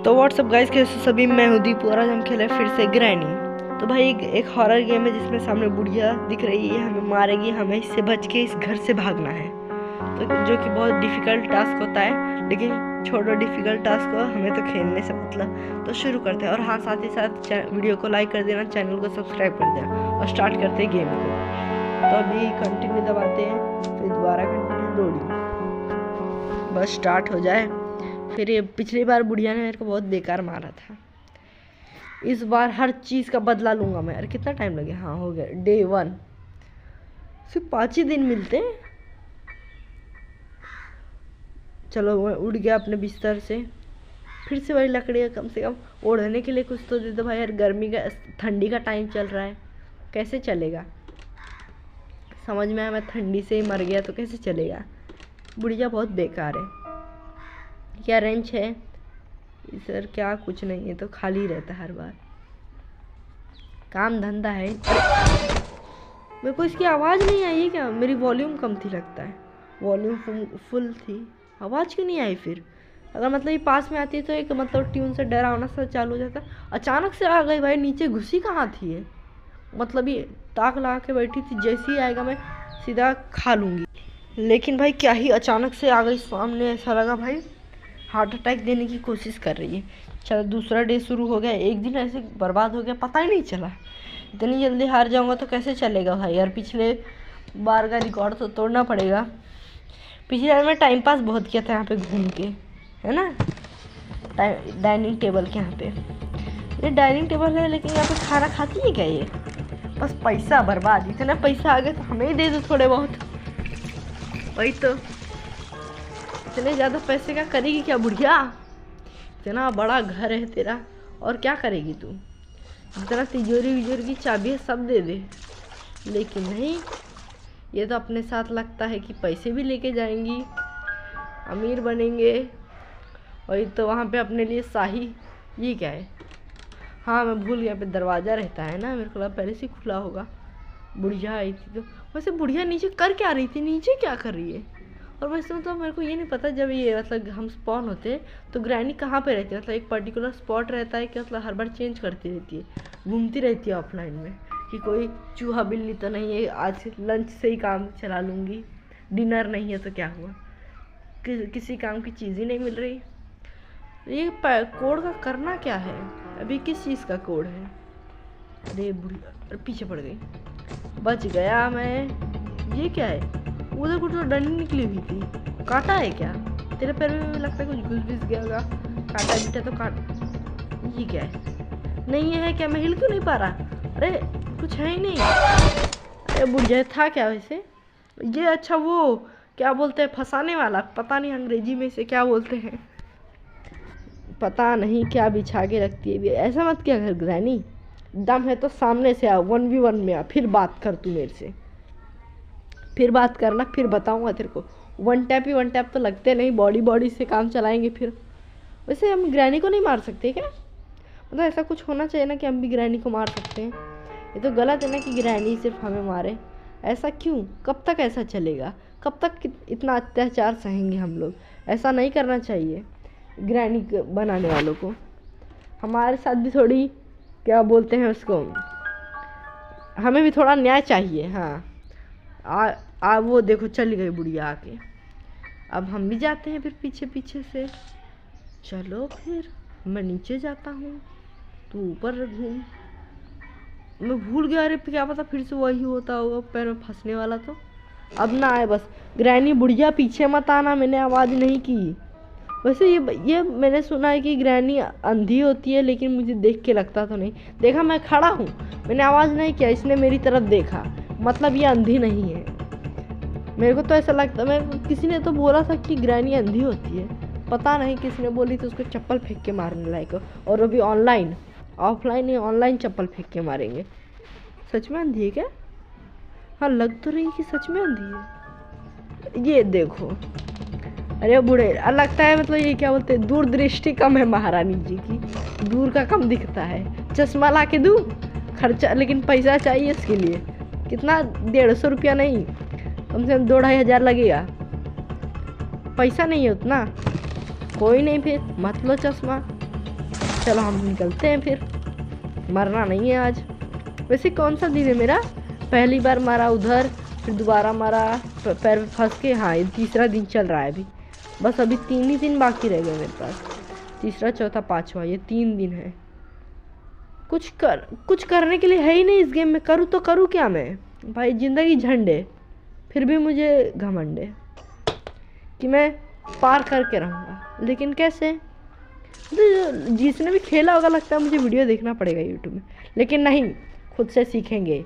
तो WhatsApp guys, कैसे सभी, मैं हूं दीपू और आज हम खेले फिर से ग्रैनी। तो भाई एक हॉरर गेम है जिसमें सामने बुढ़िया दिख रही है, हमें मारेगी, हमें इससे बच के इस घर से भागना है। तो जो कि बहुत डिफिकल्ट टास्क होता है, लेकिन छोड़ो डिफिकल्ट टास्क को, हमें तो खेलने से मतलब। तो शुरू करते हैं। और हाँ, साथ ही साथ वीडियो को लाइक कर देना, चैनल को सब्सक्राइब कर देना और स्टार्ट करते हैं गेम को। तो अभी कंटिन्यू दबाते हैं, फिर दोबारा कंटिन्यू लोडिंग, बस स्टार्ट हो जाए। फिर ये पिछली बार बुढ़िया ने मेरे को बहुत बेकार मारा था, इस बार हर चीज़ का बदला लूँगा मैं। अरे कितना टाइम लगे? हाँ हो गया, डे 1, सिर्फ 5 ही दिन मिलते हैं। चलो मैं उड़ गया अपने बिस्तर से, फिर से वही लकड़ी, कम से कम ओढ़ने के लिए कुछ तो दे दो भाई यार। गर्मी का ठंडी का टाइम चल रहा है, कैसे चलेगा? समझ में आया, मैं ठंडी से ही मर गया तो कैसे चलेगा? बुढ़िया बहुत बेकार है। क्या रेंच है सर? क्या कुछ नहीं है, तो खाली रहता है हर बार। काम धंधा है। मेरे को इसकी आवाज़ नहीं आई है क्या? मेरी वॉल्यूम कम थी लगता है, वॉल्यूम फुल थी, आवाज़ क्यों नहीं आई फिर? अगर मतलब ये पास में आती तो एक मतलब ट्यून से डरावना सा चालू हो जाता। अचानक से आ गई भाई, नीचे घुसी कहाँ थी ये? मतलब ये ताक लगा के बैठी थी, जैसे ही आएगा मैं सीधा खा लूँगी। लेकिन भाई क्या ही अचानक से आ गई सामने, ऐसा लगा भाई हार्ट अटैक देने की कोशिश कर रही है। चलो दूसरा डे शुरू हो गया, एक दिन ऐसे बर्बाद हो गया, पता ही नहीं चला। इतनी जल्दी हार जाऊंगा तो कैसे चलेगा भाई यार? पिछले बार का रिकॉर्ड तो तोड़ना पड़ेगा। पिछली बार मैं टाइम पास बहुत किया था यहाँ पे घूम के, है ना, डाइनिंग टेबल के यहाँ पे। ये डाइनिंग टेबल है, लेकिन यहाँ पे खाना खाती है क्या ये? बस पैसा बर्बाद। इतना पैसा आ गया तो हमें ही दे दो थोड़े बहुत। वही तो, इतने ज़्यादा पैसे का करेगी क्या बुढ़िया? इतना बड़ा घर है तेरा, और क्या करेगी तू? जितना तिजोरी विजोरी की चाबी है सब दे दे। लेकिन नहीं, ये तो अपने साथ लगता है कि पैसे भी लेके जाएंगी, अमीर बनेंगे। वही तो, वहाँ पे अपने लिए शाही। ये क्या है? हाँ मैं भूल गया, पे दरवाज़ा रहता है ना, मेरे को लगा पहले से खुला होगा। बुढ़िया आई थी तो वैसे बुढ़िया नीचे कर क्या रही थी? नीचे क्या कर रही है? और वैसे मतलब मेरे को ये नहीं पता, जब ये मतलब हम स्पॉन होते हैं तो ग्रैनी कहाँ पे रहती है? मतलब एक पर्टिकुलर स्पॉट रहता है कि मतलब हर बार चेंज करती रहती है, घूमती रहती है ऑफलाइन में, कि कोई चूहा बिल्ली तो नहीं है? आज लंच से ही काम चला लूँगी, डिनर नहीं है तो क्या हुआ? किसी काम की चीज़ ही नहीं मिल रही। ये कोड का करना क्या है? अभी किस चीज़ का कोड है? अरे बुढ़िया पीछे पड़ गई, बच गया मैं। ये क्या है? उधर कुछ तो डंडी निकली हुई थी, काटा है क्या? तेरे पैर में लगता है कुछ घुस घुस गया होगा, काटा बीटा तो काट। ये क्या है? नहीं है क्या? मैं हिल क्यों नहीं पा रहा? अरे कुछ है ही नहीं। अरे बुढ़िया था क्या वैसे ये? अच्छा वो क्या बोलते हैं, फंसाने वाला, पता नहीं अंग्रेजी में इसे क्या बोलते हैं, पता नहीं क्या बिछा के रखती है। ऐसा मत क्या कर ग्रैनी, दम है तो सामने से आ, 1v1 में आ, फिर बात कर तू मेरे से, फिर बात करना, फिर बताऊंगा तेरे को। वन टैप तो लगते नहीं, बॉडी से काम चलाएंगे फिर। वैसे हम ग्रैनी को नहीं मार सकते क्या? मतलब ऐसा कुछ होना चाहिए ना कि हम भी ग्रैनी को मार सकते हैं। ये तो गलत है ना कि ग्रैनी सिर्फ हमें मारे। ऐसा क्यों? कब तक ऐसा चलेगा? कब तक इतना अत्याचार सहेंगे हम लोग? ऐसा नहीं करना चाहिए ग्रैनी बनाने वालों को। हमारे साथ भी थोड़ी, क्या बोलते हैं उसको, हमें भी थोड़ा न्याय चाहिए। हाँ वो देखो चली गई बुढ़िया आके। अब हम भी जाते हैं फिर पीछे पीछे से। चलो फिर मैं नीचे जाता हूँ, तू ऊपर घूम। मैं भूल गया, अरे क्या पता फिर से वही होता होगा, पैर में फंसने वाला। तो अब ना आए बस। ग्रैनी बुढ़िया पीछे मत आना, मैंने आवाज़ नहीं की। वैसे ये मैंने सुना है कि ग्रैनी अंधी होती है, लेकिन मुझे देख के लगता तो नहीं। देखा मैं खड़ा हूँ, मैंने आवाज़ नहीं किया, इसने मेरी तरफ देखा, मतलब ये अंधी नहीं है। मेरे को तो ऐसा लगता, मैं किसी ने तो बोला था कि ग्रैनी अंधी होती है, पता नहीं किसने बोली, तो उसको चप्पल फेंक के मारने लायक। और वो भी ऑनलाइन, ऑफलाइन नहीं ऑनलाइन चप्पल फेंक के मारेंगे। सच में अंधी है क्या? हाँ लग तो रही कि सच में अंधी है। ये देखो, अरे बूढ़े लगता है, मतलब ये क्या बोलते हैं, दूरदृष्टि कम है महारानी जी की, दूर का कम दिखता है। चश्मा ला के दूँ? खर्चा, लेकिन पैसा चाहिए इसके लिए। कितना? 150 रुपया नहीं, कम से कम 2-2.5 लगेगा। पैसा नहीं है उतना। कोई नहीं, फिर मत लो चश्मा। चलो हम निकलते हैं फिर, मरना नहीं है आज। वैसे कौन सा दिन है मेरा? पहली बार मारा उधर, फिर दोबारा मारा, पैर में फंस के। हाँ, ये तीसरा दिन चल रहा है अभी, बस अभी 3 ही दिन बाकी रह गए मेरे पास। तीसरा, चौथा, पाँचवा, ये 3 दिन है। कुछ करने के लिए है ही नहीं इस गेम में। करूँ तो करूँ क्या मैं भाई? ज़िंदगी झंड है, फिर भी मुझे घमंड है कि मैं पार करके रहूँगा। लेकिन कैसे? तो जिसने भी खेला होगा लगता है मुझे वीडियो देखना पड़ेगा यूट्यूब में। लेकिन नहीं, खुद से सीखेंगे।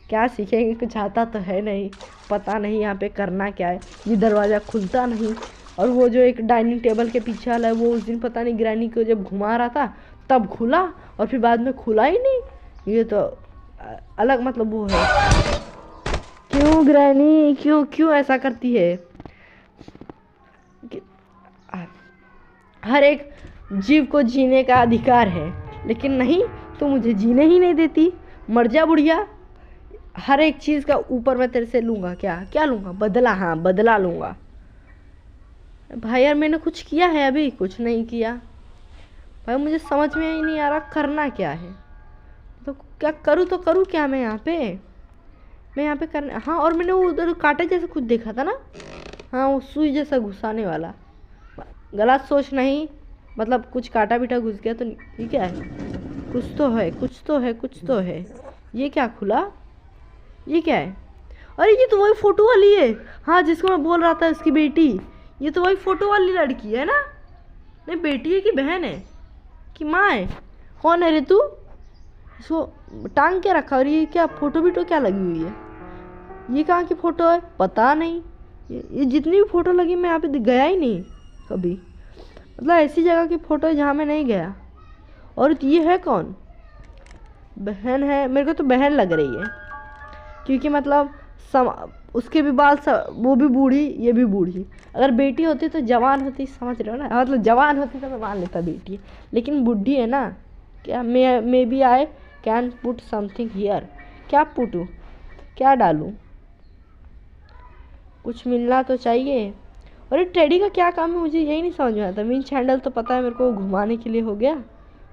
क्या सीखेंगे? कुछ आता तो है नहीं, पता नहीं यहाँ पे करना क्या है। ये दरवाज़ा खुलता नहीं, और वो जो एक डाइनिंग टेबल के पीछे वाला है, वो उस दिन पता नहीं ग्रैनी को जब घुमा रहा था तब खुला, और फिर बाद में खुला ही नहीं। ये तो अलग मतलब वो है। क्यों ग्रैनी, क्यों ऐसा करती है? हर एक जीव को जीने का अधिकार है, लेकिन नहीं, तो मुझे जीने ही नहीं देती। मर जा बुढ़िया। हर एक चीज़ का ऊपर मैं तेरे से लूँगा। क्या लूँगा? बदला। हाँ, बदला लूँगा। भाई यार, मैंने कुछ किया है? अभी कुछ नहीं किया भाई। मुझे समझ में ही नहीं आ रहा करना क्या है। तो क्या करूँ? तो करूँ क्या मैं यहाँ पे करने? हाँ, और मैंने वो उधर कांटे जैसा कुछ देखा था ना। हाँ, वो सुई जैसा घुसाने वाला। गलत सोच नहीं, मतलब कुछ काटा बीटा घुस गया तो ये क्या है? कुछ तो है। ये क्या खुला? ये क्या है? अरे ये तो वही फोटो वाली है। हाँ, जिसको मैं बोल रहा था, उसकी बेटी। ये तो वही फोटो वाली लड़की है ना? नहीं, बेटी है कि बहन है कि माँ है? कौन है रे तू? इसको टांग के रखा। और ये क्या फोटो बीटो क्या लगी हुई है? ये कहाँ की फोटो है? पता नहीं। ये जितनी भी फोटो लगी, मैं यहाँ पे गया ही नहीं कभी। मतलब ऐसी जगह की फ़ोटो है जहाँ मैं नहीं गया। और ये है कौन? बहन है? मेरे को तो बहन लग रही है, क्योंकि मतलब उसके भी बाल वो भी बूढ़ी, ये भी बूढ़ी। अगर बेटी होती तो जवान होती, समझ रहे हो ना? मतलब जवान होती तो मैं मान लेता बेटी है, लेकिन बूढ़ी है ना। क्या maybe I can put something here. क्या पुटूँ? क्या डालूँ? कुछ मिलना तो चाहिए। अरे टेडी का क्या काम है? मुझे यही नहीं समझ में आता। विंच हैंडल तो पता है मेरे को, घुमाने के लिए हो गया।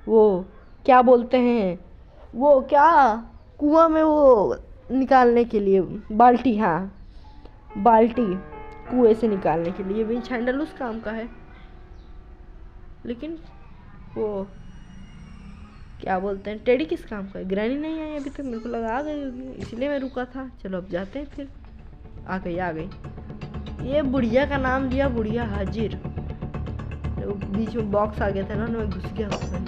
वो क्या बोलते हैं, वो क्या कुआं में वो निकालने के लिए, बाल्टी। हाँ, बाल्टी कुएं से निकालने के लिए विंच हैंडल उस काम का है। लेकिन वो क्या बोलते हैं, टेडी किस काम का है? ग्रैनी नहीं आई अभी तक। मेरे को लगा आ गई होगी, इसलिए मैं रुका था। चलो अब जाते हैं फिर। आ गई। ये बुढ़िया का नाम लिया, बुढ़िया हाजिर। बीच में बॉक्स आ गया था ना, मैं घुस गया उसमें।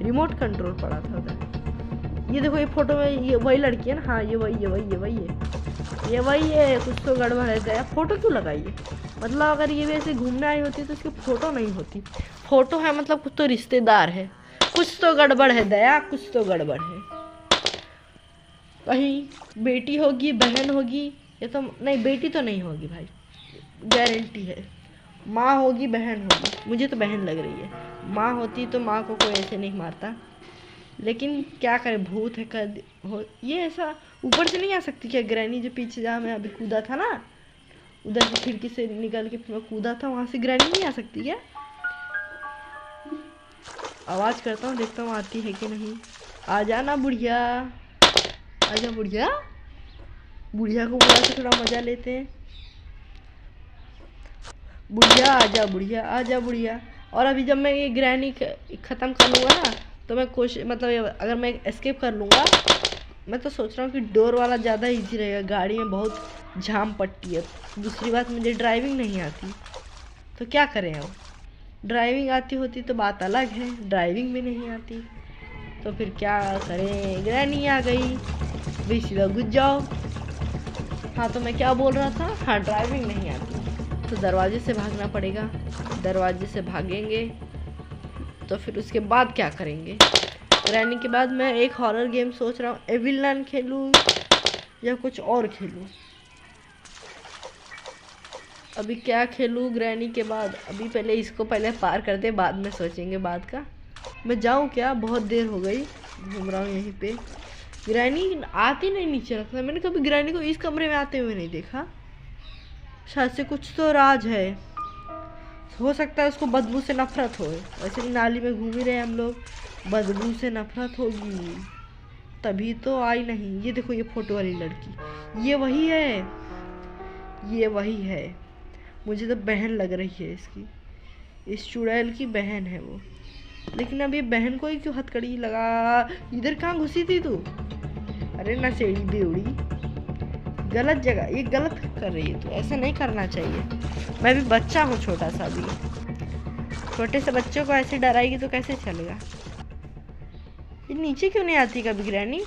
रिमोट कंट्रोल पड़ा था उधर। ये देखो, ये फोटो में ये वही लड़की है ना? हाँ, ये वही है। कुछ तो गड़बड़ है दया। फोटो क्यों लगाई है? मतलब अगर ये वैसे घूमने आई होती तो इसकी फोटो नहीं होती। फोटो है मतलब कुछ तो रिश्तेदार है। कुछ तो गड़बड़ है दया, कुछ तो गड़बड़ है। कहीं बेटी होगी, बहन होगी। ये तो नहीं, बेटी तो नहीं होगी भाई, गारंटी है। माँ होगी, बहन होगी। मुझे तो बहन लग रही है। माँ होती तो माँ को कोई ऐसे नहीं मारता, लेकिन क्या करे, भूत है। कर हो ये ऐसा ऊपर से नहीं आ सकती क्या? ग्रैनी जो पीछे जहाँ मैं अभी कूदा था ना, उधर से खिड़की से निकल के मैं कूदा था, वहाँ से ग्रैनी नहीं आ सकती क्या? आवाज़ करता हूँ, देखता हूँ आती है कि नहीं। आ जाना बुढ़िया, आजा बुढ़िया। बुढ़िया को बुला के थोड़ा मजा लेते हैं। बुढ़िया आजा, बुढ़िया आजा, बुढ़िया। और अभी जब मैं ये ग्रैनी ख़त्म कर लूँगा ना, तो मैं मतलब अगर मैं एस्केप कर लूँगा, मैं तो सोच रहा हूँ कि डोर वाला ज़्यादा इजी रहेगा। गाड़ी में बहुत जाम पट्टी है। दूसरी बात, मुझे ड्राइविंग नहीं आती, तो क्या करें अब? ड्राइविंग आती होती तो बात अलग है, ड्राइविंग भी नहीं आती तो फिर क्या करें? ग्रैनी आ गई, भी सीधा घुस जाओ। हाँ, तो मैं क्या बोल रहा था? हाँ, ड्राइविंग नहीं आती तो दरवाजे से भागना पड़ेगा। दरवाजे से भागेंगे तो फिर उसके बाद क्या करेंगे? ग्रैनी के बाद मैं एक हॉरर गेम सोच रहा हूँ, एविल नन खेलूँ या कुछ और खेलूँ। अभी क्या खेलूँ ग्रैनी के बाद? अभी पहले इसको पार करते, बाद में सोचेंगे बाद का। मैं जाऊँ क्या? बहुत देर हो गई, घूम रहा हूँ यहीं पे। ग्रैनी आती नहीं नीचे रखना। मैंने कभी ग्रैनी को इस कमरे में आते हुए नहीं देखा। शायद से कुछ तो राज है। हो सकता है उसको बदबू से नफरत हो। वैसे भी नाली में घूम ही रहे हम लोग, बदबू से नफरत होगी तभी तो आई नहीं। ये देखो ये फोटो वाली लड़की, ये वही है, ये वही है। मुझे तो बहन लग रही है इसकी, इस चुड़ैल की बहन है वो। लेकिन अब ये बहन को ही क्यों हथकड़ी लगा, इधर कहाँ घुसी थी तू? अरे नशेड़ी बेवड़ी, गलत जगह, ये गलत कर रही है तू, ऐसा नहीं करना चाहिए। मैं भी बच्चा हूँ छोटा सा भी, छोटे से बच्चों को ऐसे डराएगी तो कैसे चलेगा। ये नीचे क्यों नहीं आती कभी ग्रैनी?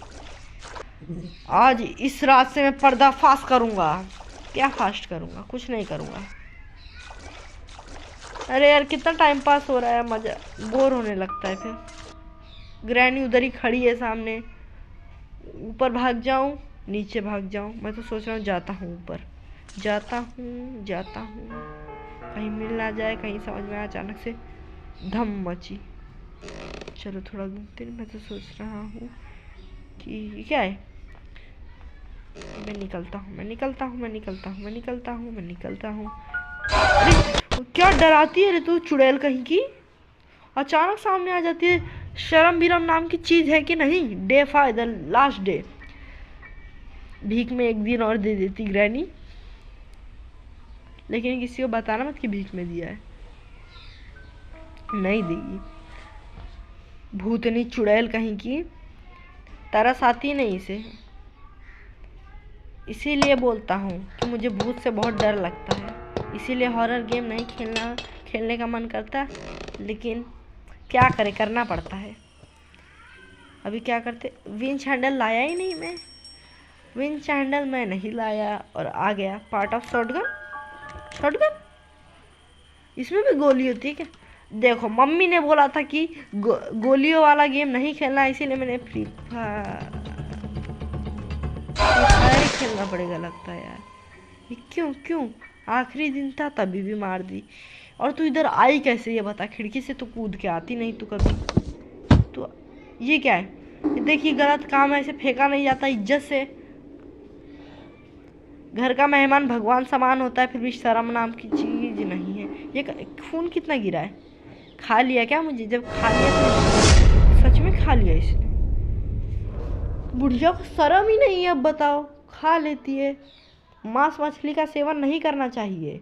आज इस रात से मैं पर्दाफाश करूंगा। क्या फास्ट करूंगा, कुछ नहीं करूंगा। अरे यार कितना टाइम पास हो रहा है, मजा बोर होने लगता है फिर। ग्रैनी उधर ही खड़ी है सामने, ऊपर भाग जाऊं नीचे भाग जाऊं। मैं तो सोच रहा हूँ जाता हूँ ऊपर, जाता हूँ कहीं मिल ना जाए, कहीं समझ में अचानक से धम मची। चलो थोड़ा घूमते हैं। मैं तो सोच रहा हूँ कि क्या है, मैं निकलता हूँ। अरे क्या डराती है रे तू चुड़ैल कहीं की, अचानक सामने आ जाती है। शर्म बिरम नाम की चीज है कि नहीं? डे 5 द लास्ट डे, भीख में एक दिन और दे देती ग्रैनी, लेकिन किसी को बताना मत कि भीख में दिया है, नहीं देगी। भूतनी चुड़ैल कहीं की, तरस आती नहीं इसे, इसीलिए बोलता हूँ कि मुझे भूत से बहुत डर लगता है, इसीलिए हॉरर गेम नहीं खेलने का मन करता, लेकिन क्या करे, करना पड़ता है। अभी क्या करते, विंच हैंडल लाया ही नहीं मैं, विंच हैंडल मैं नहीं लाया और आ गया पार्ट ऑफ शॉटगन। इसमें भी गोली होती है क्या? देखो मम्मी ने बोला था कि गोलियों वाला गेम नहीं खेलना, इसीलिए मैंने फ्री फायर खेलना पड़ेगा लगता है यार। ये क्यों आखिरी दिन था तभी भी मार दी। और तू इधर आई कैसे ये बता? खिड़की से तो कूद के आती नहीं तू कभी। तो ये क्या है? देखिए गलत काम है, ऐसे फेंका नहीं जाता इज्जत से। घर का मेहमान भगवान समान होता है, फिर भी शर्म नाम की चीज नहीं है। ये खून कितना गिरा है? खा लिया क्या मुझे? जब खा लिया तो सच में खा लिया इसने। बुढ़िया को शर्म ही नहीं है, अब बताओ, खा लेती है। मांस मछली का सेवन नहीं करना चाहिए,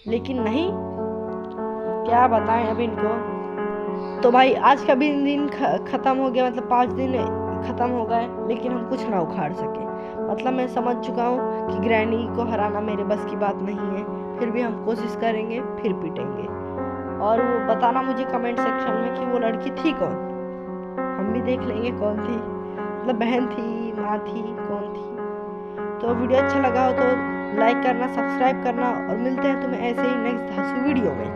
लेकिन नहीं, क्या बताएं अब इनको। तो भाई आज का भी दिन खत्म हो गया, मतलब 5 दिन खत्म हो गए, लेकिन हम कुछ ना उखाड़ सके। मतलब मैं समझ चुका हूँ कि ग्रैनी को हराना मेरे बस की बात नहीं है, फिर भी हम कोशिश करेंगे, फिर पीटेंगे। और वो बताना मुझे कमेंट सेक्शन में कि वो लड़की थी कौन, हम भी देख लेंगे कौन थी, मतलब बहन थी, माँ थी, कौन थी। तो वीडियो अच्छा लगा हो तो लाइक करना, सब्सक्राइब करना, और मिलते हैं तुम्हें ऐसे ही नेक्स्ट वीडियो में।